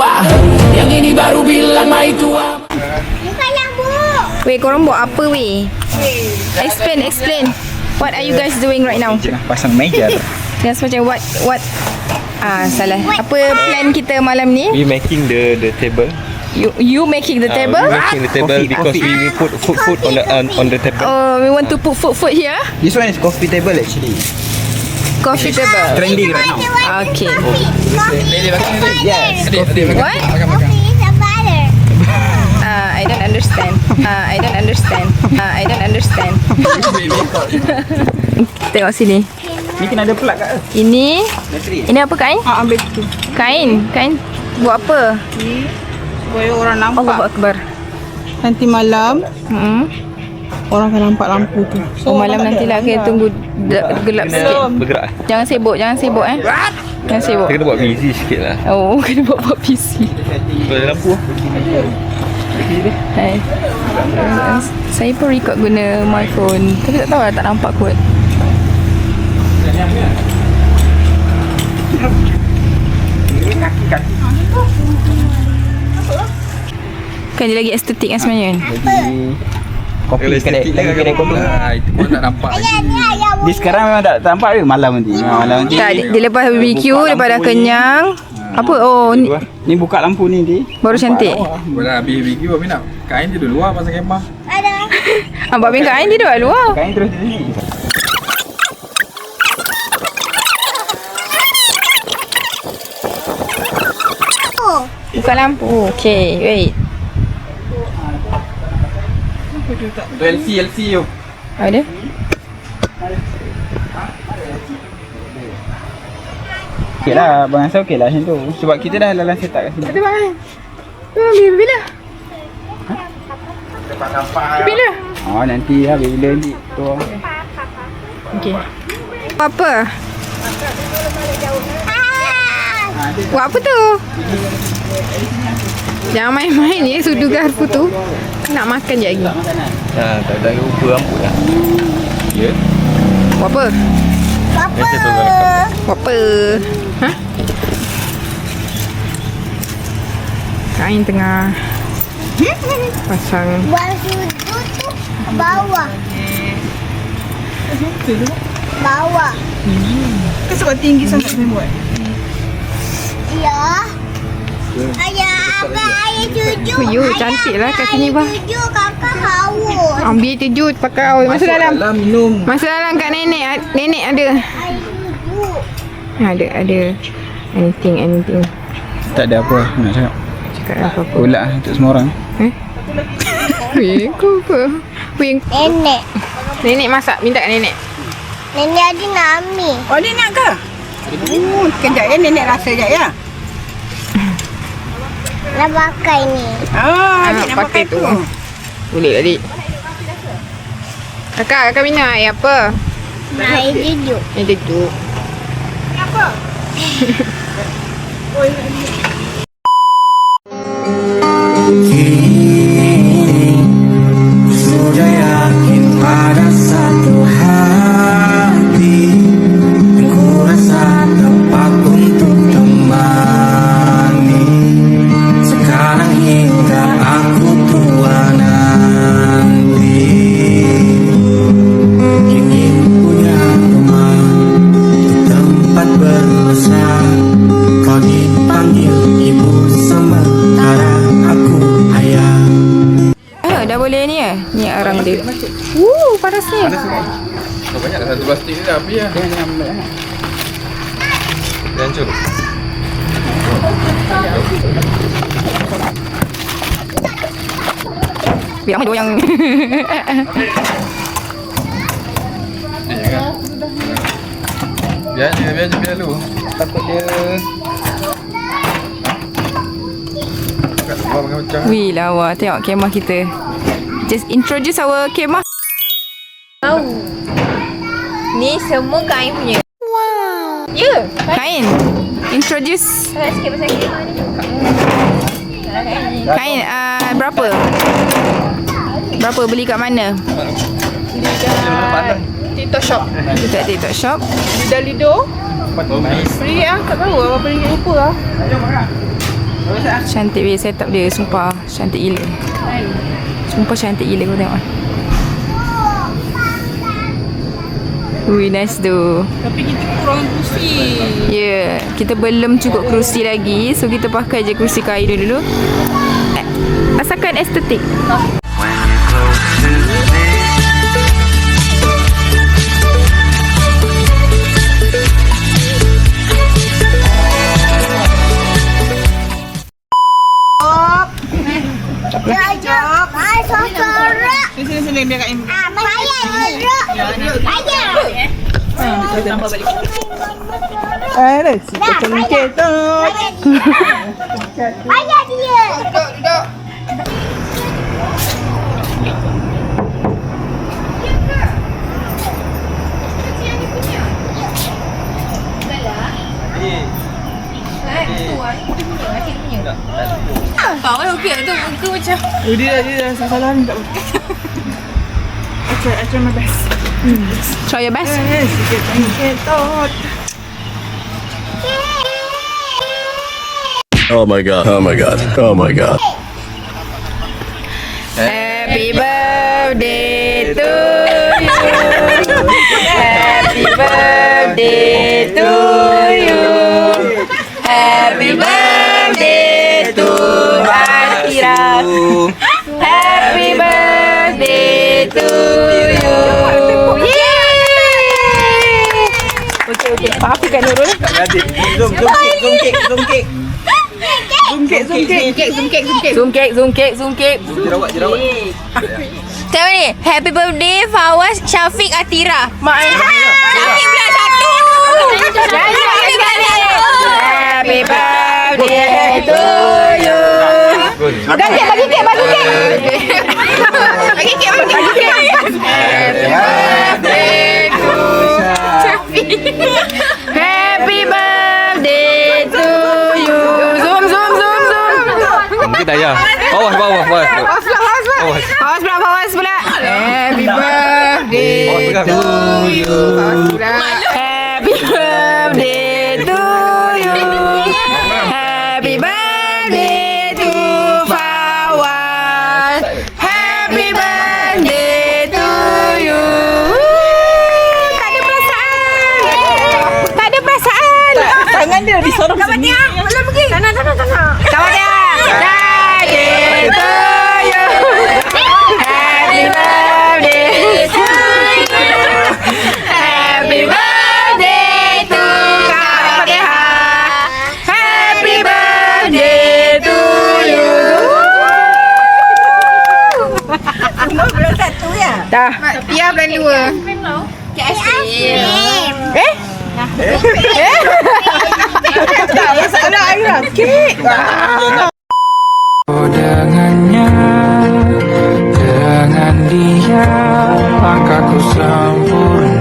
tua. Yang ini baru bilang mai tua. Bukan lampu. Weh, korang buat apa weh? Explain. What are you guys doing right now? Pasang meja. Just macam what? Salah. Apa plan kita malam ni? We making the table. You making the table? We making the table because we put food on the table. Oh, we want to put food here. This one is coffee table actually. Coffee table. Trending right now. Okay. Yes. What? Coffee is a butter. I don't understand. Tengok sini. Ni kena ada plug kat. Ini apa kain? Ambil tu. Kain buat apa? Supaya orang nampak. Allahu Akbar. Nanti malam orang akan nampak lampu tu. Oh, malam nanti lah kita tunggu gelap sikit. Bergerak. Jangan sibuk Jangan sibuk. Kita kena buat busy sikit lah. Oh, kena buat PC. Ada lampu lah. Hai. Saya pun record guna my phone. Tapi tak tahu lah, tak nampak kot. Kan dia lagi estetik kan sebenarnya kan? Kopi kedai kopi. Itu pun tak nampak lagi. Di sekarang memang tak nampak ke malam nanti. Malam nanti. Tak, dia lepas BBQ, lepas dah kenyang. Apa? Oh, Ni buka lampu ni dia. baru cantik. Bila habis BBQ, Abang nak kain tidur luar pasal kemah. Ada. Abang Bin kain tidur kat luar. Kain terus di sini. Buka lampu. Okay, wait. LC tu. Ada? Okey lah, Abang rasa okey lah macam tu. Sebab kita dah lalang set up kat sini. Ada bang. Bila? Bila? Oh nanti lah bila nanti tu. Okay. Apa? Buat apa tu? Jangan main-main ni, sudu garpu tu. Nak makan je lagi. Tak ada rupa rambut lah. Ya. Buat apa? Biasa tu kalau Buat apa? Ha? Kain tengah pasang. Buat sudut tu bawah. Bawah. Kan sebab tinggi sangat saya buat. Ya. Ayah, abang air tujuh. You cantik lah kat sini bah. Tujuh kakak haus. Ambil tujuh pakai masuk dalam. Minum. Masuk dalam kat nenek. Nenek ada. Air tujuh. Ada. Anything. Tak ada apa nak cakap. Cakap apa-apa. Pula untuk semua orang. Weh, kau apa? Weh, Nenek. nenek masak. Minta kat nenek. Nenek ada nak ambil. Oh, dia nak ke? Kejap ya, nenek rasa sekejap ya. Nak pakai ni. Adik nak pakai tu. Boleh adik. Kakak minum air apa? Nak air tujuh. Air tujuh. Sudah yakin pada satu hati, ku rasa tepat untuk temani. Sekarang hingga aku tua nanti, ingin punya rumah di tempat bermesra. Kau dipanggil ibu sementara aku ayah. Dah boleh ni ya? Ni arang dia. Panas ni. Tak banyak dah, satu plastik ni dah habis lah. Dia hancur. Biar main doyang. Biar dulu. Takut dia Kat luar pakai macam. Wih lawa, tengok kemah kita. Just introduce our kemah. Ni semua kain punya. Wow. Ya, yeah, kain. Introduce. Sikit pasal kemah ni. Kain berapa? Berapa beli kat mana? Beli kat TikTok shop. Dekat TikTok shop. Lido. Free ah, tak tahu apa beli lupa ah. Cantik dia setup dia. Sumpah cantik gila. Sumpah cantik gila kau tengok. Ui, nice tu. Tapi kita kurang kursi. Ya, kita belum cukup kerusi lagi. So kita pakai je kerusi kayu dulu. Asalkan estetik. Jok. Mai sorak. Sini biar Kak Im. Saya jeruk. Ayah. Tambah balik. Ada sikit cengkeh tu. Ayah dia. Kau kan okey tu muka macam. Dia salah ni tak apa. I try my best. Try your best. Sikit cengkeh tu. Oh my god. Oh my god. Oh my god. Happy birthday to you. Happy birthday to you. Happy birthday to Atira. Happy birthday to you. Yeay. Okey. Maafkan Nurul. Zoom cake. Zoom cake. Jerawat. Tengok ni. Happy birthday Fawaz Syafiq Atira. Mak Syafiq pula satu. Happy birthday to you. Bagi kek. Bagi kek. Happy birthday to Syafiq. Happy birthday to you. Zoom. Mungkin dah ya. Bawah. Fawaz pula. Happy birthday to you. Happy birthday to you. Happy birthday to Fawaz. Happy birthday to you. Tak ada perasaan. Tangan dia disorong sini. Belum pergi. Sana. Selamat dia. Birthday to you. Happy birthday to you. Happy birthday to Kak Fatihah. Happy birthday to you. Belum satu ya? Dah. Pia bulan 2. Tak masalah Aira. Kek. Dengannya, dengan dia, langkahku sempurna.